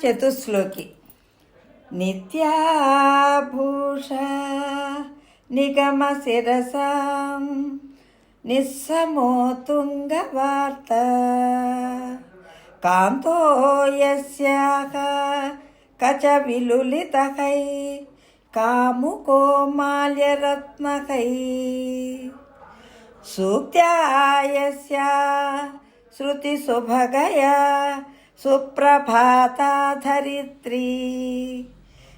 చతుశ్లోకి. నిత్యాభూష నిగమ శిరసాం నిస్సమో తుంగవార్త కాంతో యస్యాః కచ విలులితకై కాముకో మాల్యరత్నకై సూక్త్యా యస్యా శృతిసుభగయా సుప్రభాతా ధరిత్రీ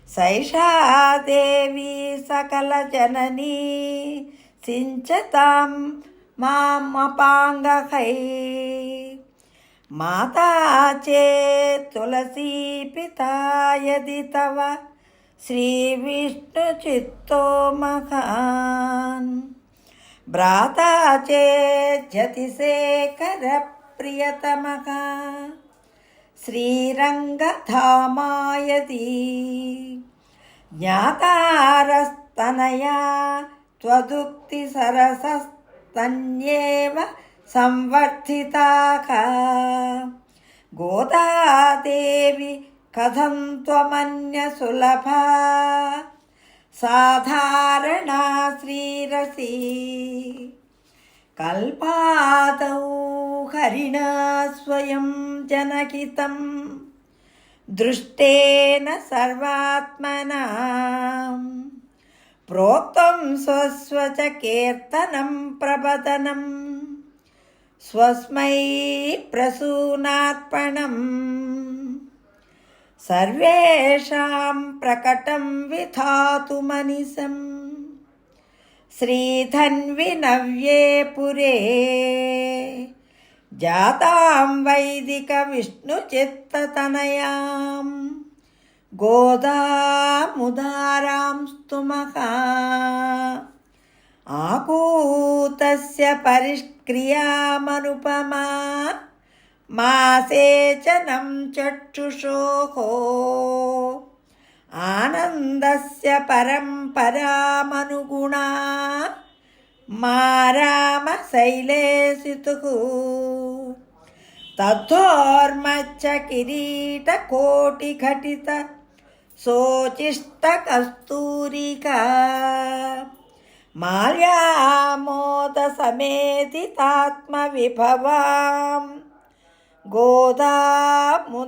సైషా దేవీ సకల జననీ సించతాం మామపాంగకై మాతా చేత్ తులసీ పితా యది తవ శ్రీ విష్ణు చిత్తో మహాన్ భ్రాతా చేజ్జతిశేఖర ప్రియతమః శ్రీరంగధామాయతి జ్ఞాతారస్తనయా త్వదుక్తి సరసస్తన్యేవ సంవర్ధితాః గోదాదేవి కథం త్వమన్య సులభా సాధారణా శ్రీరసి కల్పాదౌ హరిణా స్వయం జనకితం దృష్టేన సర్వాత్మనా ప్రోక్తం స్వస్వచ కీర్తనం ప్రబదనం స్వస్మై ప్రసూనార్పణం సర్వేషాం ప్రకటం విధాతుమనిశం శ్రీధన్వినవ్యే పురే జాతాం వైదిక విష్ణుచిత్తతనయాం గోదాముదారాం స్తుమః ఆకూతస్య పరిష్క్రియామనుపమా మాసేచనం చక్షుషోః ఆనందస్య పరంపరామనుగుణా మా రామ శైలేసితుః తద్ధోర్మచ్చ కిరీటకోటిఘటిత శోచిష్టకస్తూరికా మాల్యామోద సమేతితాత్మవిభవాం గోదాముదారాం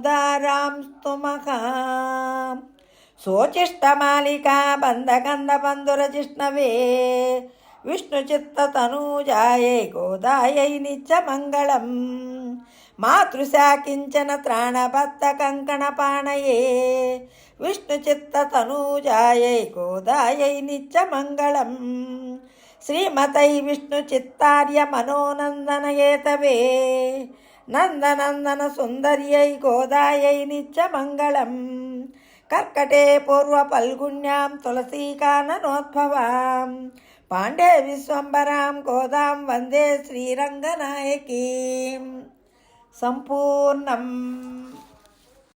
స్తుమః శోచిష్టమాలికా బంధగంధబంధురజిష్ణవే విష్ణుచిత్తతనూజాయై గోదాయై నిత్యమంగళం మాతృశా కించన త్రాణబద్ధకంకణపాణయే విష్ణుచిత్తతనూజాయై గోదాయై నిత్యమంగళం శ్రీమతై విష్ణుచిత్తార్య మనోనందనయేతవే నందనందన సుందర్యై గోదాయై నిత్యమంగళం కర్కటే పూర్వఫల్గుణ్యాం తులసీకాననోద్భవాం పాండే విశ్వంబరాం గోదాం వందే శ్రీరంగనాయకీం సంపూర్ణం.